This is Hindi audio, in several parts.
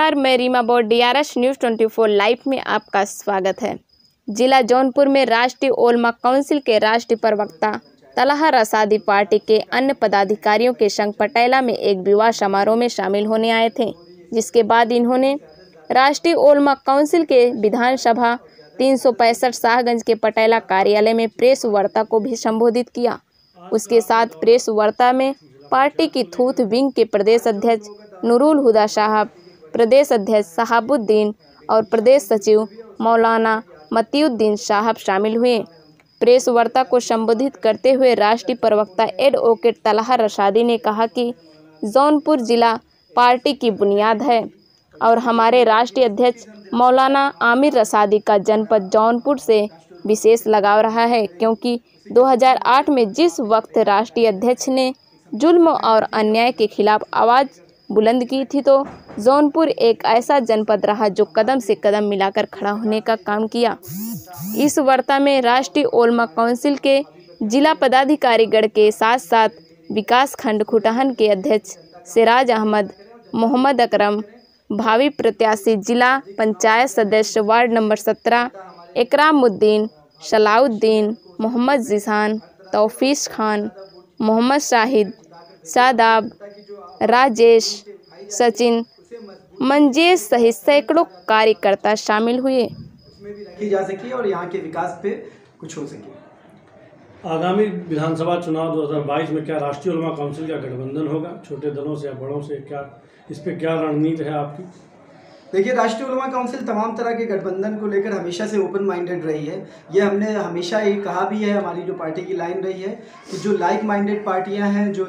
नमस्कार, मैं रीमा बोट DRS न्यूज़ 24 लाइव में आपका स्वागत है। जिला जौनपुर में राष्ट्रीय ओलमा काउंसिल के राष्ट्रीय प्रवक्ता तलहा रसादी पार्टी के अन्य पदाधिकारियों के संग पटेला में एक विवाह समारोह में शामिल होने आए थे, जिसके बाद इन्होंने राष्ट्रीय ओलमा काउंसिल के विधानसभा 365 शाहगंज के पटेला कार्यालय में प्रेस वार्ता को भी संबोधित किया। उसके साथ प्रेस वार्ता में पार्टी की थूथ विंग के प्रदेश अध्यक्ष नूरुल हुदा साहब, प्रदेश अध्यक्ष शहाबुद्दीन और प्रदेश सचिव मौलाना मतीउद्दीन साहब शामिल हुए। प्रेस वार्ता को संबोधित करते हुए राष्ट्रीय प्रवक्ता एडवोकेट तलहा रसादी ने कहा कि जौनपुर जिला पार्टी की बुनियाद है और हमारे राष्ट्रीय अध्यक्ष मौलाना आमिर रसादी का जनपद जौनपुर से विशेष लगाव रहा है, क्योंकि 2008 में जिस वक्त राष्ट्रीय अध्यक्ष ने जुल्म और अन्याय के खिलाफ आवाज़ बुलंद की थी, तो जौनपुर एक ऐसा जनपद रहा जो कदम से कदम मिलाकर खड़ा होने का काम किया। इस वार्ता में राष्ट्रीय ओलमा काउंसिल के जिला पदाधिकारीगण के साथ साथ विकास खंड खुटहन के अध्यक्ष सिराज अहमद, मोहम्मद अकरम, भावी प्रत्याशी जिला पंचायत सदस्य वार्ड नंबर 17 इकरामुद्दीन, सलाउद्दीन, मोहम्मद जिशान, तौफीक खान, मोहम्मद शाहिद, शादाब, राजेश, सचिन, मंजेश सहित सैकड़ों कार्यकर्ता शामिल हुए। की जा सके और यहाँ के विकास पे कुछ हो सके। आगामी विधानसभा चुनाव 2022 में क्या राष्ट्रीय ओलमा काउंसिल का गठबंधन होगा, छोटे दलों से या बड़ों से, क्या इस पे क्या रणनीति है आपकी? देखिए, राष्ट्रीय ओलमा काउंसिल तमाम तरह के गठबंधन को लेकर हमेशा से ओपन माइंडेड रही है। ये हमने हमेशा ये कहा भी है, हमारी जो पार्टी की लाइन रही है कि जो लाइक माइंडेड पार्टियां हैं, जो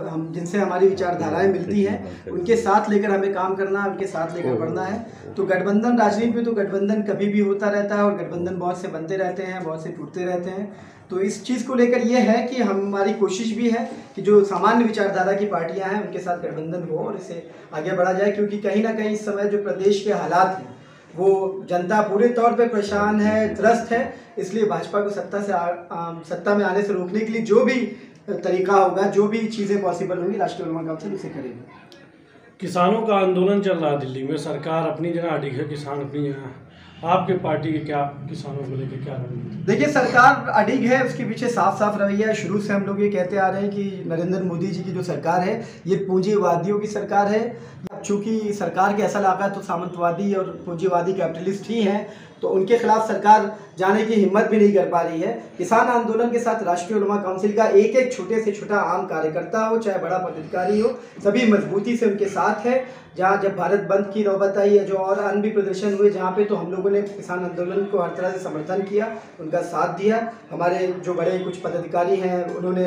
हम जिनसे हमारी विचारधाराएं मिलती हैं, उनके साथ लेकर हमें काम करना है, उनके साथ लेकर बढ़ना है। तो गठबंधन राजनीति में तो गठबंधन कभी भी होता रहता है और गठबंधन बहुत से बनते रहते हैं, बहुत से टूटते रहते हैं। तो इस चीज़ को लेकर ये है कि हमारी कोशिश भी है कि जो सामान्य विचारधारा की पार्टियां हैं उनके साथ गठबंधन हो और इसे आगे बढ़ा जाए, क्योंकि कहीं ना कहीं इस समय जो प्रदेश के हालात हैं वो जनता पूरे तौर पे परेशान है, त्रस्त है। इसलिए भाजपा को सत्ता में आने से रोकने के लिए जो भी तरीका होगा, जो भी चीज़ें पॉसिबल होंगी, राष्ट्रीय ओलमा काउंसिल उसे करेगी। किसानों का आंदोलन चल रहा है दिल्ली में, सरकार अपनी जगह अडिग है, किसान अपनी जगह। आपके पार्टी के क्या किसानों को लेकर क्या रणनीति? देखिए, सरकार अडिग है, उसके पीछे साफ साफ रवैया है। शुरू से हम लोग ये कहते आ रहे हैं कि नरेंद्र मोदी जी की जो सरकार है ये पूंजीवादियों की सरकार है। चूँकि सरकार के असल आका तो सामंतवादी और पूंजीवादी कैपिटलिस्ट ही हैं, तो उनके खिलाफ सरकार जाने की हिम्मत भी नहीं कर पा रही है। किसान आंदोलन के साथ राष्ट्रीय ओलमा काउंसिल का एक एक छोटे से छोटा आम कार्यकर्ता हो, चाहे बड़ा पदाधिकारी हो, सभी मजबूती से उनके साथ है। जहाँ जब भारत बंद की नौबत आई है, जो और अन्य भी प्रदर्शन हुए जहाँ पे, तो हम लोगों ने किसान आंदोलन को हर तरह से समर्थन किया, उनका साथ दिया। हमारे जो बड़े कुछ पदाधिकारी हैं उन्होंने,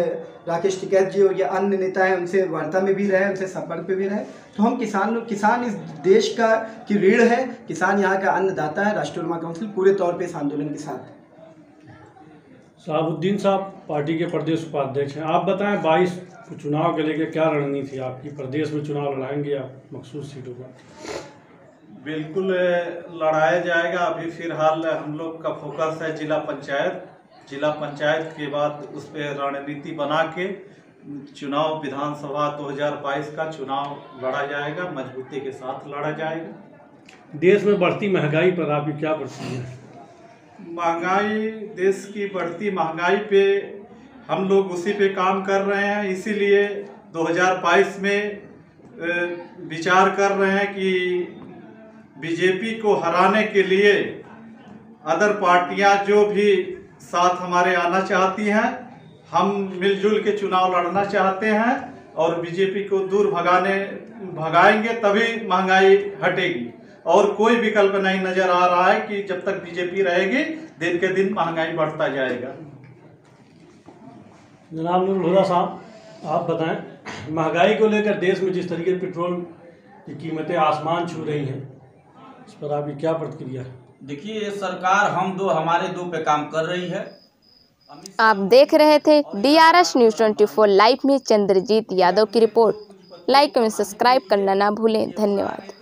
राकेश टिकैत जी और ये अन्य नेता हैं, उनसे वार्ता में भी रहे, उनसे संपर्क पे भी रहे। तो हम किसान इस देश का की रीढ़ है, किसान यहाँ का अन्नदाता है। राष्ट्रीय ओलमा काउंसिल पूरे तौर पे इस आंदोलन के साथ है। शहाबुद्दीन साहब पार्टी के प्रदेश उपाध्यक्ष हैं, आप बताएं 22 चुनाव के लेकर क्या रणनीति है आपकी? प्रदेश में चुनाव लड़ाएंगे या मखसूस सीटों पर? बिल्कुल लड़ाया जाएगा। अभी फिलहाल हम लोग का फोकस है जिला पंचायत के बाद उस पर रणनीति बना के चुनाव विधानसभा 2022 का चुनाव लड़ा जाएगा, मजबूती के साथ लड़ा जाएगा। देश में बढ़ती महंगाई पर आपकी क्या प्रतिक्रिया है? महंगाई, देश की बढ़ती महंगाई पे हम लोग उसी पे काम कर रहे हैं। इसीलिए 2022 में विचार कर रहे हैं कि बीजेपी को हराने के लिए अदर पार्टियां जो भी साथ हमारे आना चाहती हैं, हम मिलजुल के चुनाव लड़ना चाहते हैं और बीजेपी को दूर भगाएंगे तभी महंगाई हटेगी। और कोई विकल्प नहीं नजर आ रहा है कि जब तक बीजेपी रहेगी दिन के दिन महंगाई बढ़ता जाएगा। जनाब नूरुल हुदा साहब, आप बताएं, महंगाई को लेकर देश में जिस तरीके पेट्रोल की कीमतें आसमान छू रही हैं, इस पर आपकी क्या प्रतिक्रिया है? देखिए, ये सरकार हमारे दो पे काम कर रही है। आप देख रहे थे DRS न्यूज़ 24 लाइव में चंद्रजीत यादव की रिपोर्ट। लाइक एवं सब्सक्राइब करना ना भूलें। धन्यवाद।